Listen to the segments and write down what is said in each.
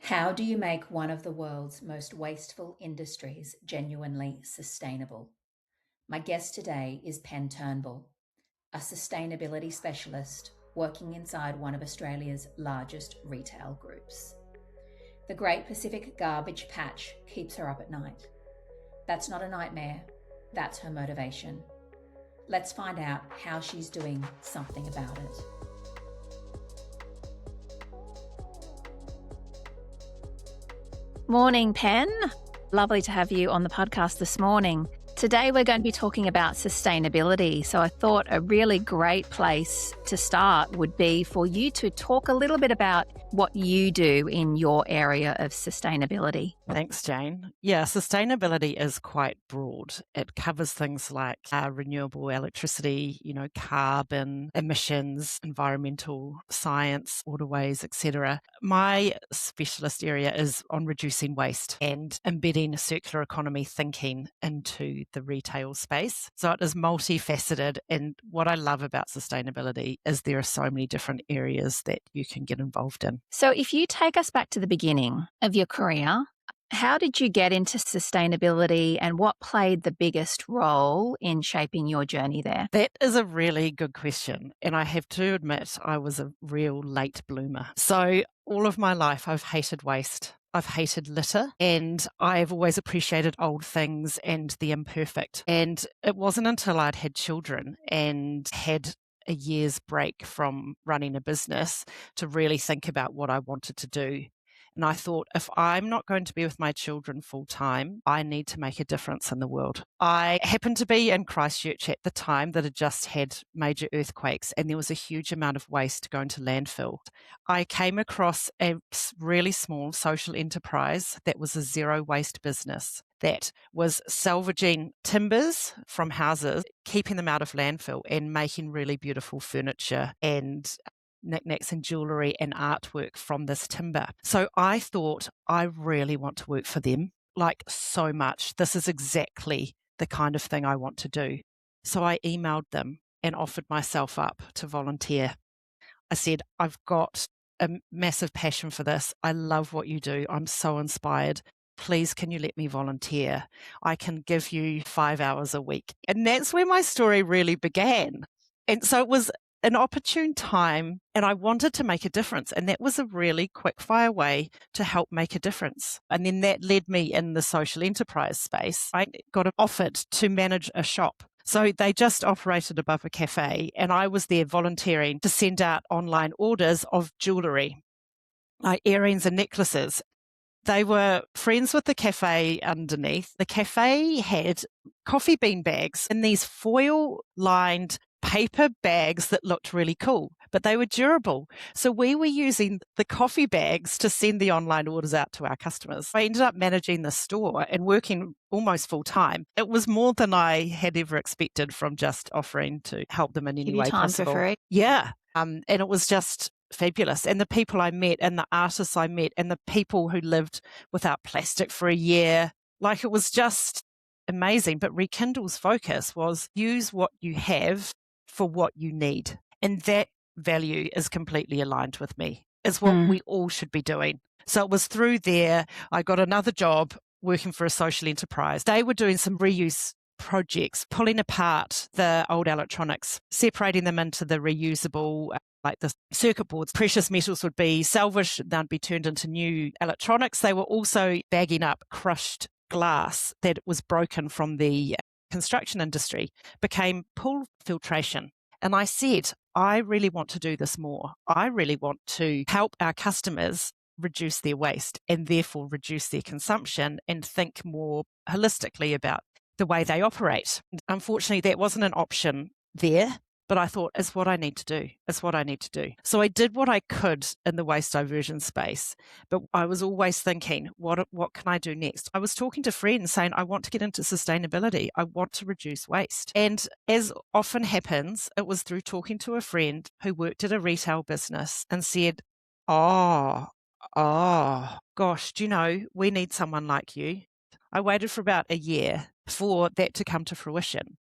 How do you make one of the world's most wasteful industries genuinely sustainable? My guest today is Turnbull, a sustainability specialist working inside one of Australia's largest retail groups. The Great Pacific Garbage Patch keeps her up at night. That's not a nightmare, that's her motivation. Let's find out how she's doing something about it. Morning, Pen. Lovely to have you on the podcast this morning. Today we're going to be talking about sustainability. So I thought a really great place to start would be for you to talk a little bit about what you do in your area of sustainability. Thanks, Jane. Yeah, sustainability is quite broad. It covers things like renewable electricity, carbon emissions, environmental science, waterways, etc. My specialist area is on reducing waste and embedding circular economy thinking into the retail space. So it is multifaceted. And what I love about sustainability is there are so many different areas that you can get involved in. So if you take us back to the beginning of your career, how did you get into sustainability and what played the biggest role in shaping your journey there? That is a really good question. And I have to admit, I was a real late bloomer. So all of my life, I've hated waste. I've hated litter, and I've always appreciated old things and the imperfect. And it wasn't until I'd had children and had a year's break from running a business to really think about what I wanted to do. And I thought, if I'm not going to be with my children full time, I need to make a difference in the world. I happened to be in Christchurch at the time that had just had major earthquakes, and there was a huge amount of waste going to landfill. I came across a really small social enterprise that was a zero waste business that was salvaging timbers from houses, keeping them out of landfill, and making really beautiful furniture and knickknacks and jewellery and artwork from this timber. So I thought, I really want to work for them, like so much. This is exactly the kind of thing I want to do. So I emailed them and offered myself up to volunteer. I said, I've got a massive passion for this. I love what you do. I'm so inspired. Please, can you let me volunteer? I can give you 5 hours a week. And that's where my story really began. And so it was an opportune time, and I wanted to make a difference. And that was a really quick fire way to help make a difference. And then that led me in the social enterprise space. I got offered to manage a shop. So they just operated above a cafe, and I was there volunteering to send out online orders of jewellery, like earrings and necklaces. They were friends with the cafe underneath. The cafe had coffee bean bags in these foil-lined paper bags that looked really cool, but they were durable. So we were using the coffee bags to send the online orders out to our customers. I ended up managing the store and working almost full time. It was more than I had ever expected from just offering to help them in any way possible. For free. Yeah. And it was just fabulous. And the people I met and the artists I met and the people who lived without plastic for a year, like it was just amazing. But Rekindle's focus was use what you have for what you need. And that value is completely aligned with me. It's what we all should be doing. So it was through there, I got another job working for a social enterprise. They were doing some reuse projects, pulling apart the old electronics, separating them into the reusable, like the circuit boards. Precious metals would be salvaged, they'd be turned into new electronics. They were also bagging up crushed glass that was broken from the construction industry, became pool filtration. And I said, I really want to do this more. I really want to help our customers reduce their waste and therefore reduce their consumption and think more holistically about the way they operate. Unfortunately, that wasn't an option there, but I thought, it's what I need to do. It's what I need to do. So I did what I could in the waste diversion space, but I was always thinking, what can I do next? I was talking to friends saying, I want to get into sustainability. I want to reduce waste. And as often happens, it was through talking to a friend who worked at a retail business and said, oh, gosh, do you know, we need someone like you. I waited for about a year for that to come to fruition.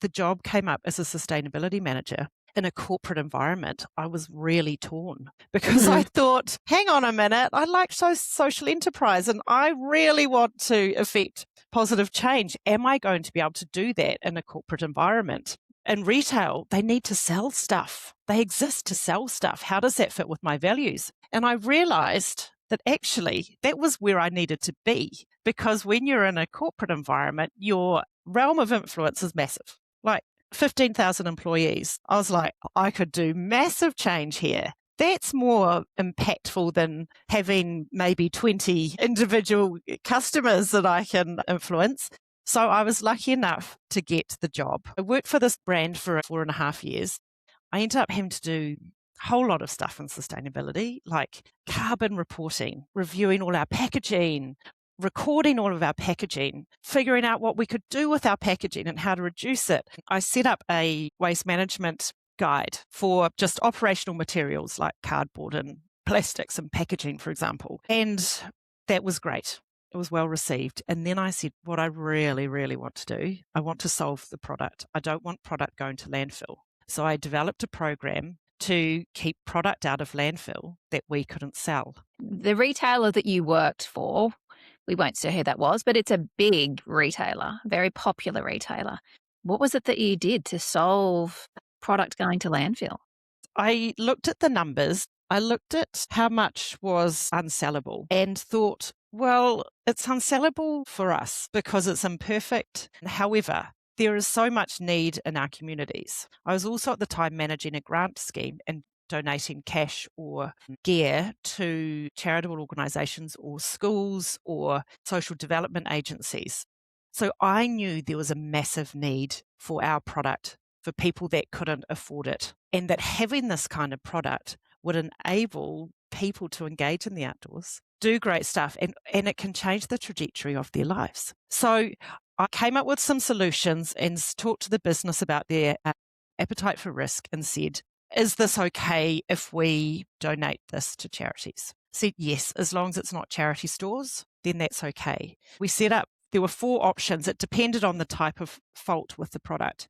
The job came up as a sustainability manager. in a corporate environment, I was really torn because I thought, hang on a minute, I like social enterprise and I really want to affect positive change. Am I going to be able to do that in a corporate environment? In retail, they need to sell stuff. They exist to sell stuff. How does that fit with my values? And I realized that actually that was where I needed to be, because when you're in a corporate environment, your realm of influence is massive. Like 15,000 employees. I was like, I could do massive change here. That's more impactful than having maybe 20 individual customers that I can influence. So I was lucky enough to get the job. I worked for this brand for 4.5 years. I ended up having to do a whole lot of stuff in sustainability, like carbon reporting, reviewing all our packaging, recording all of our packaging, figuring out what we could do with our packaging and how to reduce it. I set up a waste management guide for just operational materials like cardboard and plastics and packaging, for example. And that was great. It was well received. And then I said, what I really, really want to do, I want to solve the product. I don't want product going to landfill. So I developed a program to keep product out of landfill that we couldn't sell. The retailer that you worked for, we won't say who that was, but it's a big retailer, a very popular retailer. What was it that you did to solve product going to landfill? I looked at the numbers. I looked at how much was unsellable and thought, well, it's unsellable for us because it's imperfect. However, there is so much need in our communities. I was also at the time managing a grant scheme and donating cash or gear to charitable organisations or schools or social development agencies. So I knew there was a massive need for our product for people that couldn't afford it, and that having this kind of product would enable people to engage in the outdoors, do great stuff, and it can change the trajectory of their lives. So I came up with some solutions and talked to the business about their appetite for risk and said, is this okay if we donate this to charities? Said yes, as long as it's not charity stores, then that's okay. We set up, there were 4 options. It depended on the type of fault with the product.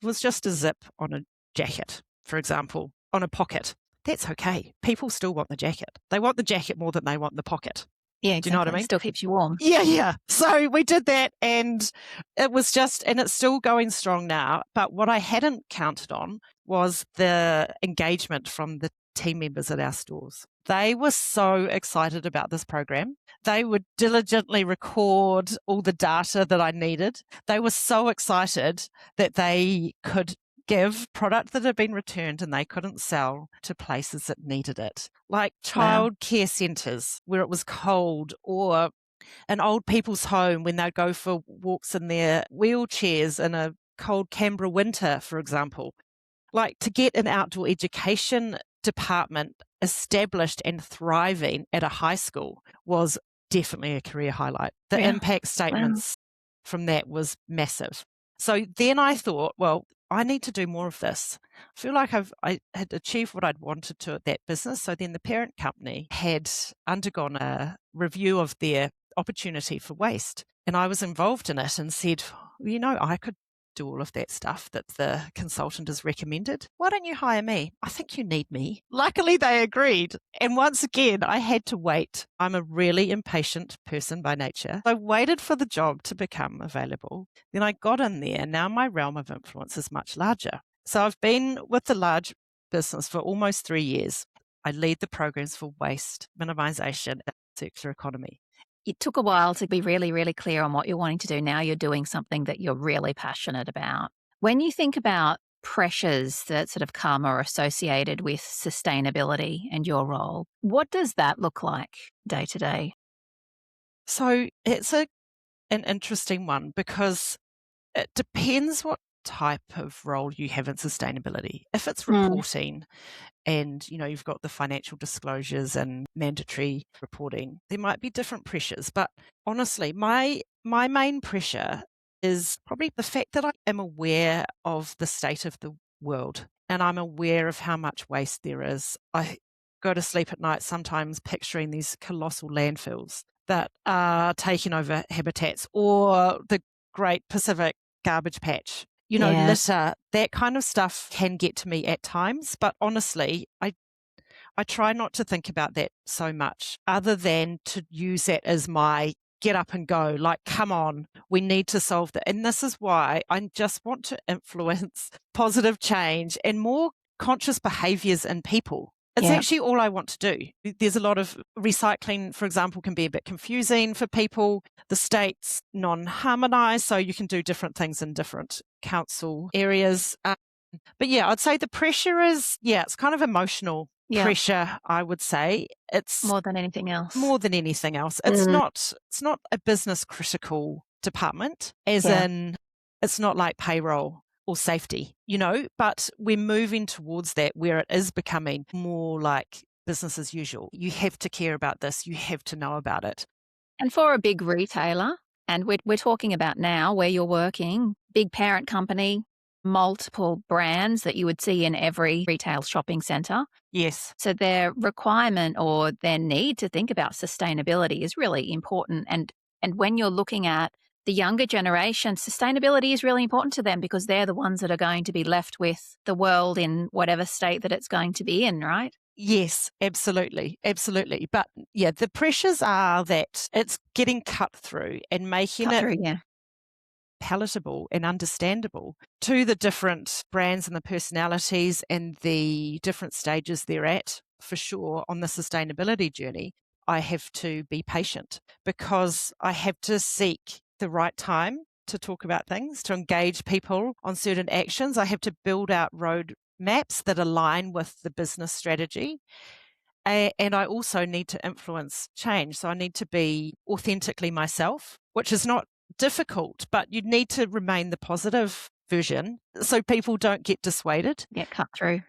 It was just a zip on a jacket, for example, on a pocket. That's okay. People still want the jacket. They want the jacket more than they want the pocket. Yeah, exactly. Do you know what I mean? Still keeps you warm. Yeah. So we did that and it was just, and it's still going strong now. But what I hadn't counted on was the engagement from the team members at our stores. They were so excited about this program. They would diligently record all the data that I needed. They were so excited that they could give product that had been returned and they couldn't sell to places that needed it, like child care centres where it was cold, or an old people's home when they'd go for walks in their wheelchairs in a cold Canberra winter, for example. Like, to get an outdoor education department established and thriving at a high school was definitely a career highlight. The impact statements from that was massive. So then I thought, well, I need to do more of this. I feel like I had achieved what I'd wanted to at that business. So then the parent company had undergone a review of their opportunity for waste. And I was involved in it and said, I could do all of that stuff that the consultant has recommended. Why don't you hire me? I think you need me. Luckily, they agreed. And once again, I had to wait. I'm a really impatient person by nature. I waited for the job to become available. Then I got in there. Now my realm of influence is much larger. So I've been with the large business for almost 3 years. I lead the programs for waste minimisation and circular economy. It took a while to be really, really clear on what you're wanting to do. Now you're doing something that you're really passionate about. When you think about pressures that sort of come or are associated with sustainability and your role, what does that look like day to day? So it's an interesting one because it depends what type of role you have in sustainability. If it's reporting and, you've got the financial disclosures and mandatory reporting, there might be different pressures. But honestly, my main pressure is probably the fact that I am aware of the state of the world and I'm aware of how much waste there is. I go to sleep at night sometimes picturing these colossal landfills that are taking over habitats, or the Great Pacific Garbage Patch. Yeah. litter, that kind of stuff can get to me at times. But honestly, I try not to think about that so much, other than to use that as my get up and go, like, come on, we need to solve that. And this is why I just want to influence positive change and more conscious behaviors in people. It's Yeah. actually all I want to do. There's a lot of recycling, for example, can be a bit confusing for people. The state's non-harmonized, so you can do different things in different council areas. But yeah, I'd say the pressure is, it's kind of emotional Yeah. pressure, I would say. It's More than anything else. more than anything else. It's not a business critical department, as in it's not like payroll or safety, but we're moving towards that where it is becoming more like business as usual. You have to care about this. You have to know about it. And for a big retailer, and we're talking about now where you're working, big parent company, multiple brands that you would see in every retail shopping centre. Yes. So their requirement or their need to think about sustainability is really important. And when you're looking at the younger generation, sustainability is really important to them because they're the ones that are going to be left with the world in whatever state that it's going to be in, right? Yes, absolutely. Absolutely. But yeah, the pressures are that it's getting cut through and making Cut it through, yeah. palatable and understandable to the different brands and the personalities and the different stages they're at, for sure, on the sustainability journey. I have to be patient because I have to seek the right time to talk about things, to engage people on certain actions. I have to build out road maps that align with the business strategy. And I also need to influence change. So I need to be authentically myself, which is not difficult, but you need to remain the positive version so people don't get dissuaded. Get cut through.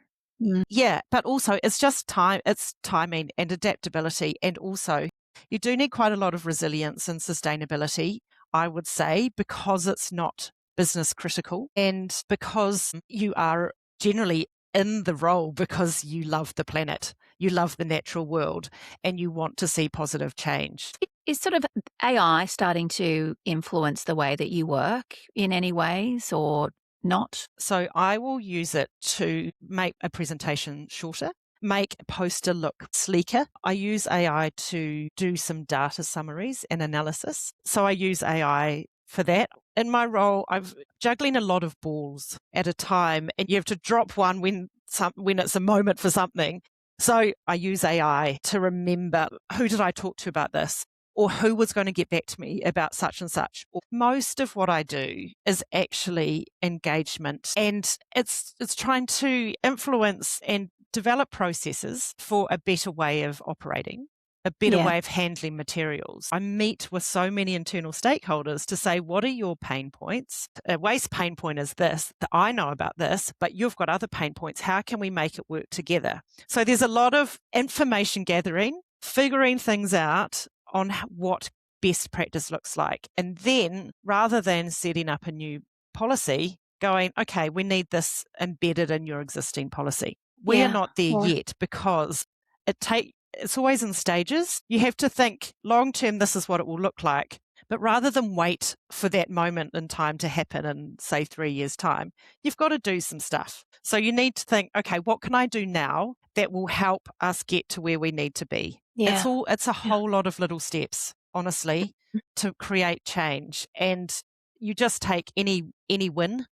Yeah, but also it's just time, it's timing and adaptability. And also, you do need quite a lot of resilience and sustainability, I would say, because it's not business critical and because you are generally in the role because you love the planet, you love the natural world, and you want to see positive change. Is sort of AI starting to influence the way that you work in any ways or not? So I will use it to make a presentation shorter, make a poster look sleeker. I use AI to do some data summaries and analysis. So I use AI for that. In my role, I'm juggling a lot of balls at a time, and you have to drop one when it's a moment for something. So I use AI to remember, who did I talk to about this? Or who was going to get back to me about such and such. Most of what I do is actually engagement, and it's trying to influence and develop processes for a better way of operating, a better way of handling materials. I meet with so many internal stakeholders to say, what are your pain points? A waste pain point is this, that I know about this, but you've got other pain points. How can we make it work together? So there's a lot of information gathering, figuring things out on what best practice looks like. And then rather than setting up a new policy, going, okay, we need this embedded in your existing policy. We are not there yet because it's always in stages. You have to think long term, this is what it will look like. But rather than wait for that moment in time to happen in, say, 3 years' time, you've got to do some stuff. So you need to think, okay, what can I do now that will help us get to where we need to be? Yeah. It's a whole lot of little steps, honestly, to create change. And you just take any win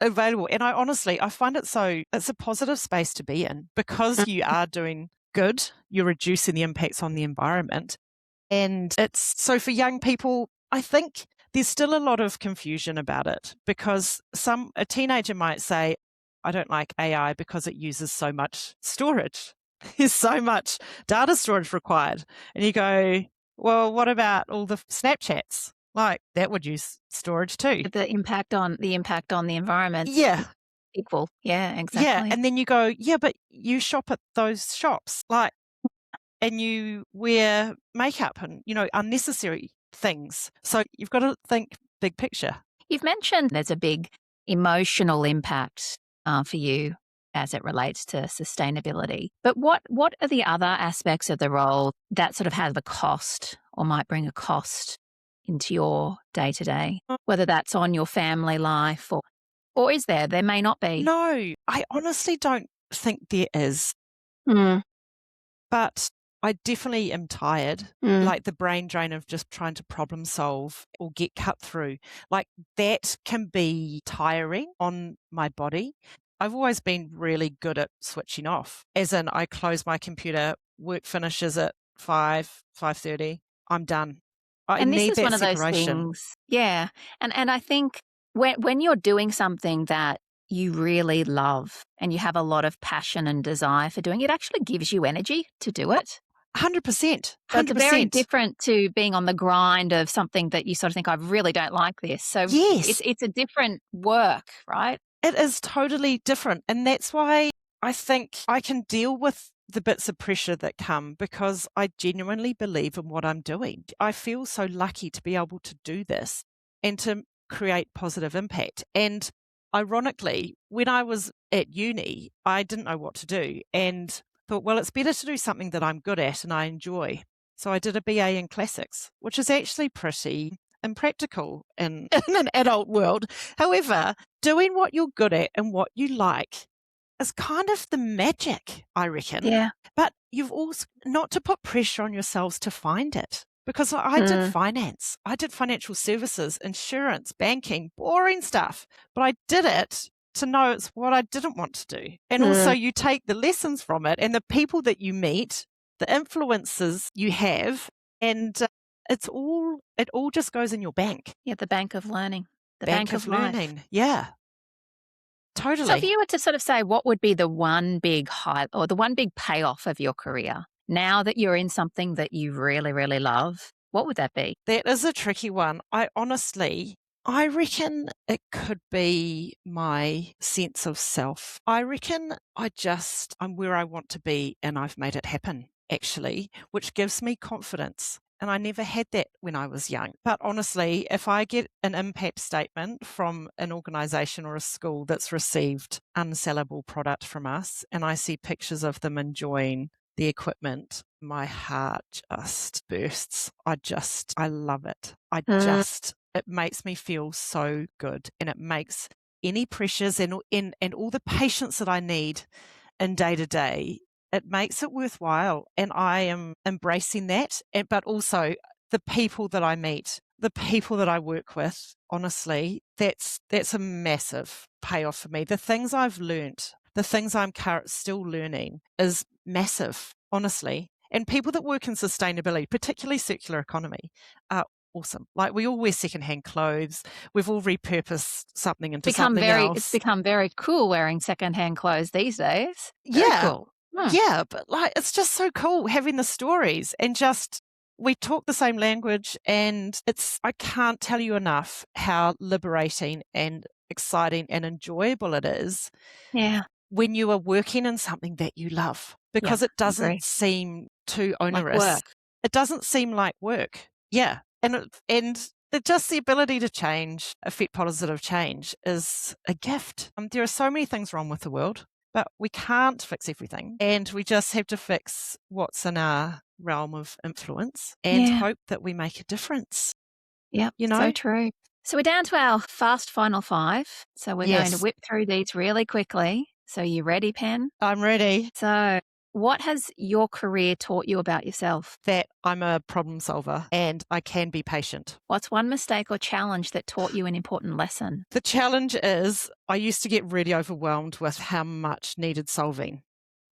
available. And I find it's a positive space to be in because you are doing good. You're reducing the impacts on the environment. And it's so for young people, I think there's still a lot of confusion about it because a teenager might say, I don't like AI because it uses so much storage. There's so much data storage required. And you go, well, what about all the Snapchats? Like that would use storage too. The impact on the environment. Yeah. Equal. Yeah, exactly. Yeah. And then you go, yeah, but you shop at those shops. And you wear makeup and, unnecessary things. So you've got to think big picture. You've mentioned there's a big emotional impact for you as it relates to sustainability. But what are the other aspects of the role that sort of have a cost or might bring a cost into your day-to-day, whether that's on your family life or Or is there? There may not be. No, I honestly don't think there is. Mm. But I definitely am tired. Like the brain drain of just trying to problem solve or get cut through. Like that can be tiring on my body. I've always been really good at switching off. As in, I close my computer, work finishes at 5:30, I'm done. I And this need is that one of those separation. things. Yeah. And I think when you're doing something that you really love and you have a lot of passion and desire for doing it, actually gives you energy to do it. 100%. So it's very 100%. different to being on the grind of something that you sort of think, I really don't like this. So Yes. it's a different work, right? It is totally different. And that's why I think I can deal with the bits of pressure that come because I genuinely believe in what I'm doing. I feel so lucky to be able to do this and to create positive impact. And ironically, when I was at uni, I didn't know what to do and thought, well, it's better to do something that I'm good at and I enjoy. So I did a BA in classics, which is actually pretty impractical in an adult world. However, doing what you're good at and what you like is kind of the magic, I reckon. Yeah. But you've also not to put pressure on yourselves to find it. Because I did finance, I did financial services, insurance, banking, boring stuff. But I did it to know it's what I didn't want to do. And also you take the lessons from it and the people that you meet, the influences you have, and it all just goes in your bank. Yeah, the bank of learning. The Bank of learning. life. Yeah. Totally. So if you were to sort of say what would be the one big high or the one big payoff of your career, now that you're in something that you really, really love, what would that be? That is a tricky one. I reckon it could be my sense of self. I reckon I'm where I want to be and I've made it happen, actually, which gives me confidence. And I never had that when I was young. But honestly, if I get an impact statement from an organisation or a school that's received unsellable product from us, and I see pictures of them enjoying the equipment, my heart just bursts. I love it. It makes me feel so good. And it makes any pressures and all the patience that I need in day to day, it makes it worthwhile. And I am embracing that. But also the people that I meet, the people that I work with, honestly, that's a massive payoff for me. The things I've learnt, the things I'm still learning is massive, honestly. And people that work in sustainability, particularly circular economy, are awesome. Like we all wear secondhand clothes. We've all repurposed something into something else. It's become very cool wearing secondhand clothes these days. Very cool. Yeah, but like it's just so cool having the stories and just we talk the same language and I can't tell you enough how liberating and exciting and enjoyable it is. Yeah. When you are working in something that you love because it doesn't seem too onerous. Like work. It doesn't seem like work. Yeah. And just the ability to change, affect positive change is a gift. There are so many things wrong with the world, but we can't fix everything. And we just have to fix what's in our realm of influence and hope that we make a difference. Yep, so true. So we're down to our fast final 5. So we're going to whip through these really quickly. So you ready, Pen? I'm ready. So what has your career taught you about yourself? That I'm a problem solver and I can be patient. What's one mistake or challenge that taught you an important lesson? The challenge is I used to get really overwhelmed with how much needed solving.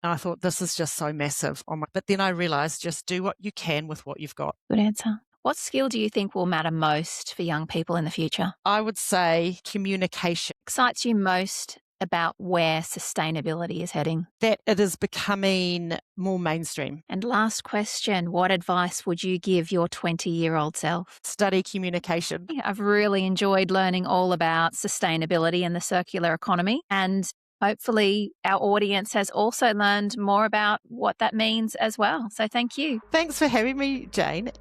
And I thought, this is just so massive. But then I realized just do what you can with what you've got. Good answer. What skill do you think will matter most for young people in the future? I would say communication. Excites you most about where sustainability is heading? That it is becoming more mainstream. And last question, what advice would you give your 20-year-old self? Study communication. I've really enjoyed learning all about sustainability and the circular economy, and hopefully our audience has also learned more about what that means as well. So thank you. Thanks for having me, Jane.